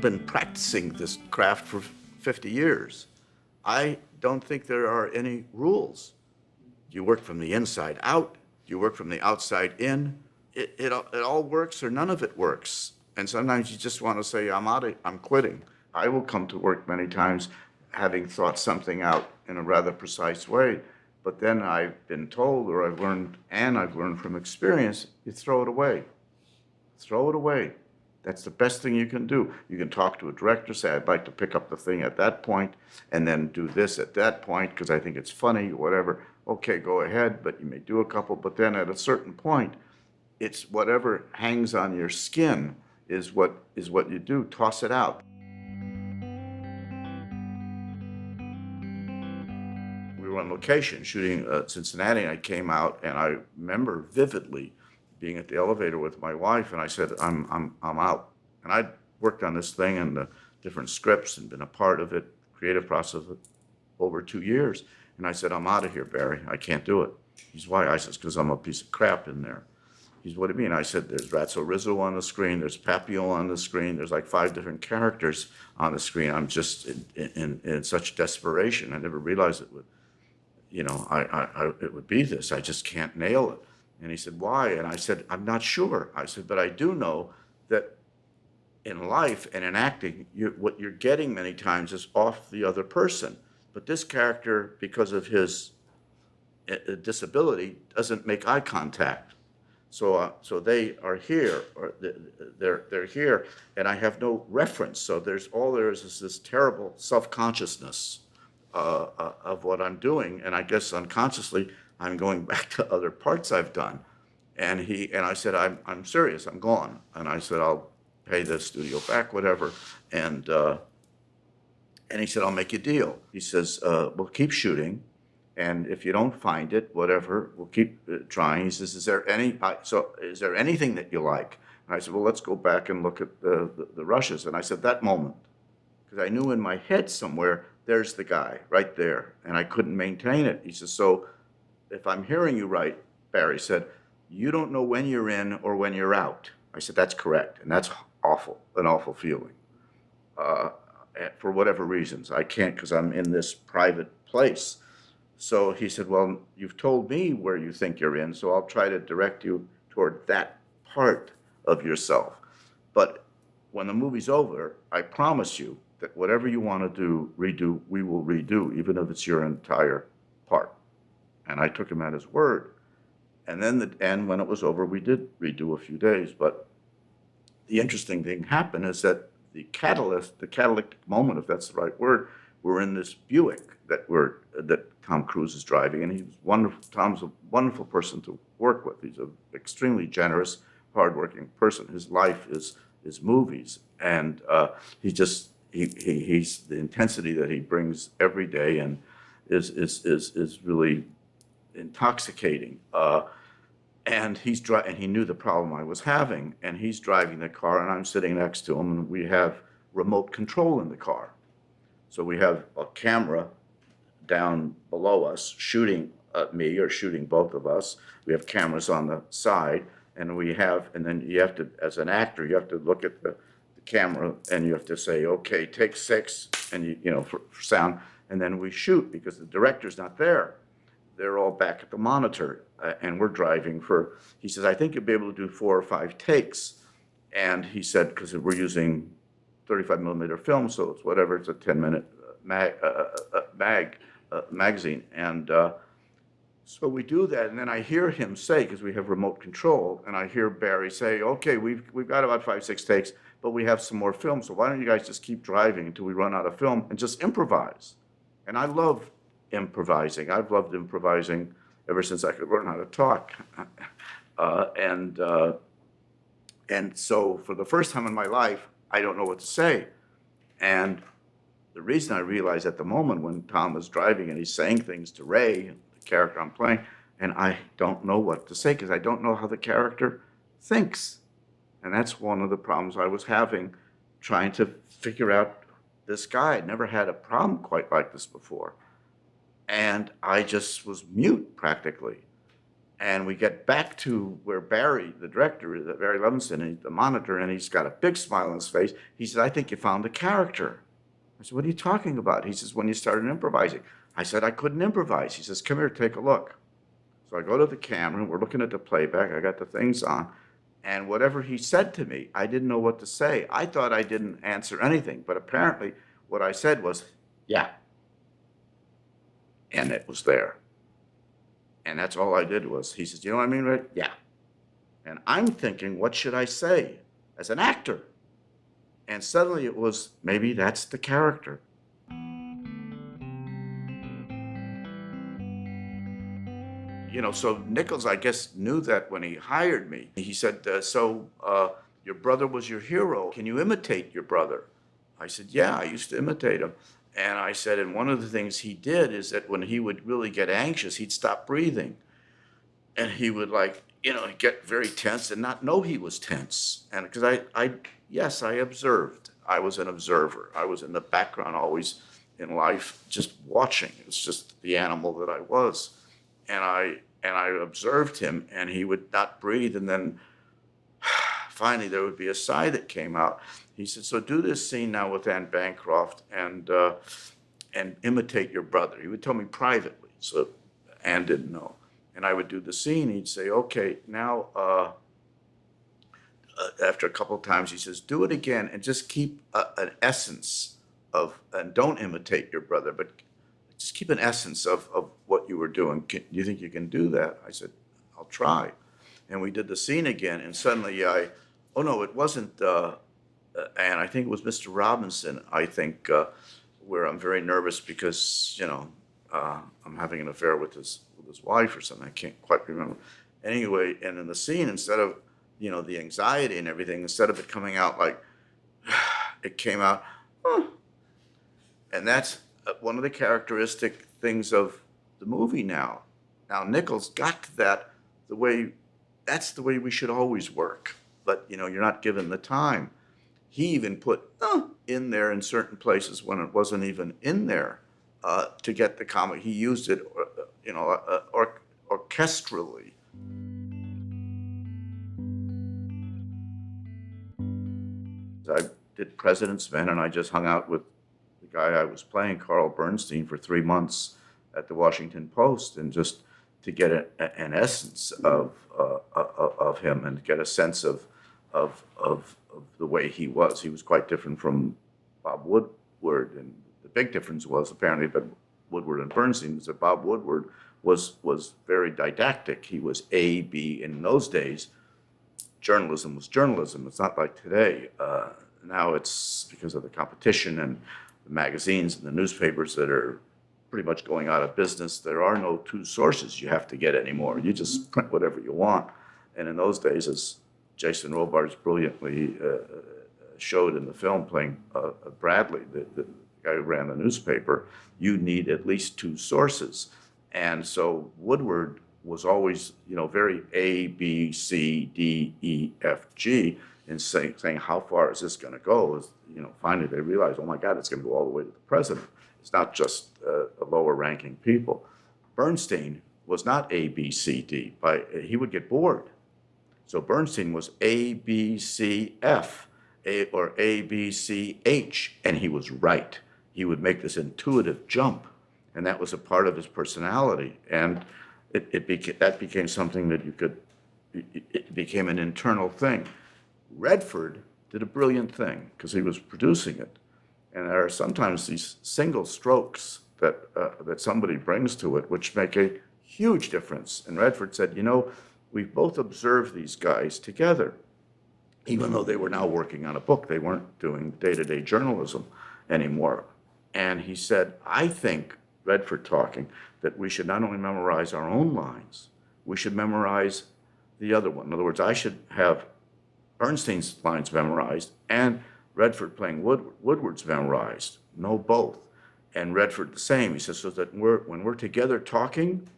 I've been practicing this craft for 50 years. I don't think there are any rules. Do you work from the inside out? Do you work from the outside in? It all works or none of it works. And sometimes you just want to say, I'm quitting. I will come to work many times having thought something out in a rather precise way, but then I've been told, or I've learned from experience, you throw it away. Throw it away. That's the best thing you can do. You can talk to a director, say, I'd like to pick up the thing at that point, and then do this at that point, because I think it's funny, or whatever. Okay, go ahead, but you may do a couple, but then at a certain point, it's whatever hangs on your skin is what you do. Toss it out. We were on location shooting Cincinnati, and I came out, and I remember vividly being at the elevator with my wife, and I said, I'm out. And I'd worked on this thing and the different scripts and been a part of it, creative process of it, over 2 years. And I said, I'm out of here, Barry. I can't do it. He's why? I said, because I'm a piece of crap in there. He's, what do you mean? I said, there's Ratso Rizzo on the screen, there's Papio on the screen, there's like 5 different characters on the screen. I'm just in such desperation. I never realized it would, it would be this. I just can't nail it. And he said, why? And I said, I'm not sure. I said, but I do know that in life and in acting, what you're getting many times is off the other person. But this character, because of his disability, doesn't make eye contact. So they are here, or they're here, and I have no reference. So all there is this terrible self-consciousness of what I'm doing, and I guess unconsciously I'm going back to other parts I've done. And I said, I'm serious, I'm gone. And I said, I'll pay the studio back, whatever. And he said, I'll make you a deal. He says, we'll keep shooting, and if you don't find it, whatever, we'll keep trying. He says, is there anything that you like? And I said, well, let's go back and look at the rushes. And I said, that moment, because I knew in my head somewhere, there's the guy right there, and I couldn't maintain it. He says, so if I'm hearing you right, Barry said, you don't know when you're in or when you're out. I said, that's correct, and that's awful, an awful feeling. For whatever reasons, I can't because I'm in this private place. So he said, well, you've told me where you think you're in, so I'll try to direct you toward that part of yourself. But when the movie's over, I promise you that whatever you want to redo, we will redo, even if it's your entire part. And I took him at his word. And then when it was over, we did redo a few days. But the interesting thing happened is that the catalytic moment, if that's the right word, we're in this Buick that Tom Cruise is driving, and he's wonderful. Tom's a wonderful person to work with. He's an extremely generous, hardworking person. His life is movies, and he's the intensity that he brings every day, and is really intoxicating. And he knew the problem I was having, and he's driving the car, and I'm sitting next to him, and we have remote control in the car. So we have a camera down below us shooting me or shooting both of us. We have cameras on the side, and then you have to, as an actor, you have to look at the camera, and you have to say, okay, take 6, and for sound, and then we shoot because the director's not there. They're all back at the monitor, and we're driving he says, I think you'll be able to do 4 or 5 takes. And he said, because we're using 35 millimeter film, so it's whatever, it's a 10-minute magazine. And so we do that, and then I hear him say, because we have remote control, and I hear Barry say, okay, we've got about 5, 6 takes, but we have some more film, so why don't you guys just keep driving until we run out of film and just improvise? And I love improvising. I've loved improvising ever since I could learn how to talk. And so for the first time in my life, I don't know what to say. And the reason I realized at the moment when Tom was driving and he's saying things to Ray, the character I'm playing, and I don't know what to say because I don't know how the character thinks. And that's one of the problems I was having, trying to figure out this guy. I'd never had a problem quite like this before. And I just was mute practically. And we get back to where Barry, the director, Barry Levinson, and the monitor, and he's got a big smile on his face. He said, I think you found the character. I said, what are you talking about? He says, when you started improvising. I said, I couldn't improvise. He says, come here, take a look. So I go to the camera, and we're looking at the playback. I got the things on. And whatever he said to me, I didn't know what to say. I thought I didn't answer anything. But apparently, what I said was, yeah. And it was there. And that's all I did was, he says, you know what I mean, Red? Yeah. And I'm thinking, what should I say as an actor? And suddenly it was, maybe that's the character. You know, so Nichols, I guess, knew that when he hired me. He said, your brother was your hero. Can you imitate your brother? I said, yeah, I used to imitate him. And I said, and one of the things he did is that when he would really get anxious, he'd stop breathing. And he would get very tense and not know he was tense. And because yes, I observed. I was an observer. I was in the background always in life, just watching. It was just the animal that I was. And I observed him, and he would not breathe. And then finally there would be a sigh that came out. He said, so do this scene now with Anne Bancroft and imitate your brother. He would tell me privately, so Anne didn't know. And I would do the scene. He'd say, okay, now, after a couple of times, he says, do it again and just keep an essence of, and don't imitate your brother, but just keep an essence of what you were doing. Do you think you can do that? I said, I'll try. And we did the scene again, and suddenly oh no, it wasn't, and I think it was Mr. Robinson, I think, where I'm very nervous because, I'm having an affair with his wife or something. I can't quite remember. Anyway, and in the scene, instead of, the anxiety and everything, instead of it coming out like, it came out, and that's one of the characteristic things of the movie now. Now, Nichols got to that that's the way we should always work. But, you're not given the time. He even put in there in certain places when it wasn't even in there to get the comic. He used it, orchestrally. I did President's Men, and I just hung out with the guy I was playing, Carl Bernstein, for 3 months at the Washington Post, and just to get an essence of him and get a sense of the way he was. He was quite different from Bob Woodward, and the big difference was apparently, but Woodward and Bernstein, was that Bob Woodward was very didactic. He was A, B. In those days, journalism was journalism. It's not like today. Now it's because of the competition and the magazines and the newspapers that are pretty much going out of business. There are no two sources you have to get anymore. You just print whatever you want. And in those days, as Jason Robards brilliantly showed in the film playing Bradley, the guy who ran the newspaper, you need at least two sources. And so Woodward was always, very A, B, C, D, E, F, G, in saying how far is this going to go? Finally they realized, oh my God, it's going to go all the way to the president. It's not just lower ranking people. Bernstein was not A, B, C, D. He would get bored. So Bernstein was A, B, C, F, or A, B, C, H, and he was right. He would make this intuitive jump, and that was a part of his personality. And that became something that it became an internal thing. Redford did a brilliant thing because he was producing it. And there are sometimes these single strokes that somebody brings to it, which make a huge difference. And Redford said, we've both observed these guys together, even though they were now working on a book. They weren't doing day-to-day journalism anymore. And he said, I think, Redford talking, that we should not only memorize our own lines, we should memorize the other one. In other words, I should have Bernstein's lines memorized and Redford playing Woodward's memorized. Know both. And Redford the same. He says, so that when we're together talking,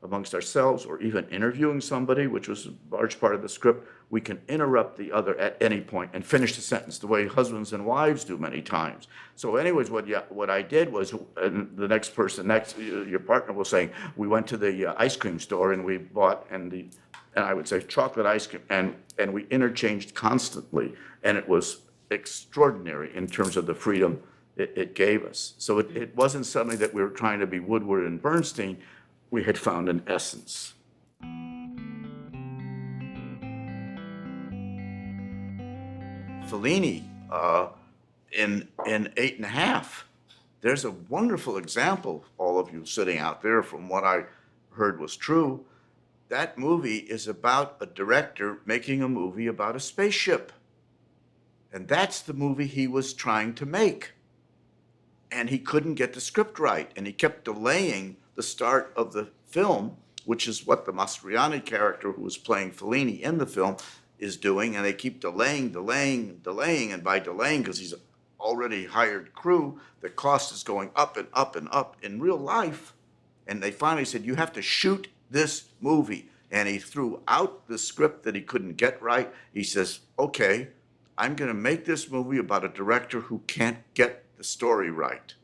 amongst ourselves, or even interviewing somebody, which was a large part of the script, we can interrupt the other at any point and finish the sentence the way husbands and wives do many times. So anyways, what I did was, and the next person, your partner was saying, we went to the ice cream store and we bought, and I would say chocolate ice cream, and we interchanged constantly, and it was extraordinary in terms of the freedom it gave us. So it wasn't suddenly that we were trying to be Woodward and Bernstein. We had found an essence. Fellini, in 8½, there's a wonderful example, all of you sitting out there, from what I heard was true. That movie is about a director making a movie about a spaceship. And that's the movie he was trying to make. And he couldn't get the script right, and he kept delaying the start of the film, which is what the Mastroianni character who was playing Fellini in the film is doing, and they keep delaying, and by delaying, because he's already hired crew, the cost is going up and up and up in real life. And they finally said, you have to shoot this movie. And he threw out the script that he couldn't get right. He says, okay, I'm going to make this movie about a director who can't get the story right.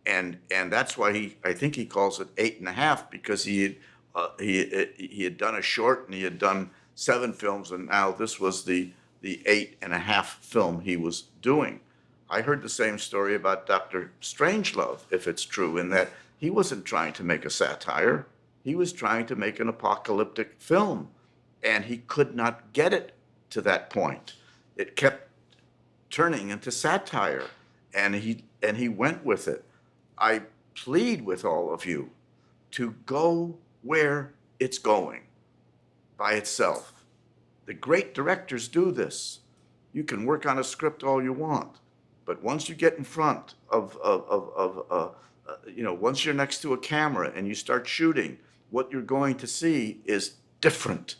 And that's why I think he calls it 8½, because he had done a short and he had done 7 films, and now this was the 8½film he was doing. I heard the same story about Dr. Strangelove, if it's true, in that he wasn't trying to make a satire. He was trying to make an apocalyptic film, and he could not get it to that point. It kept turning into satire, and he went with it. I plead with all of you to go where it's going by itself. The great directors do this. You can work on a script all you want, but once you get in front of once you're next to a camera and you start shooting, what you're going to see is different.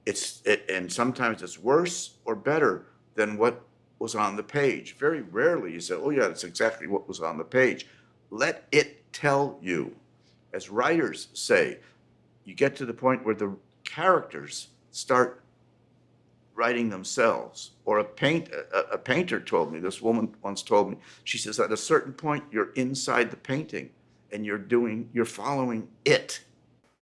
And sometimes it's worse or better than what was on the page. Very rarely you say, oh yeah, that's exactly what was on the page. Let it tell you. As writers say, you get to the point where the characters start writing themselves. Or a painter told me, this woman once told me, she says, at a certain point, you're inside the painting and you're following it.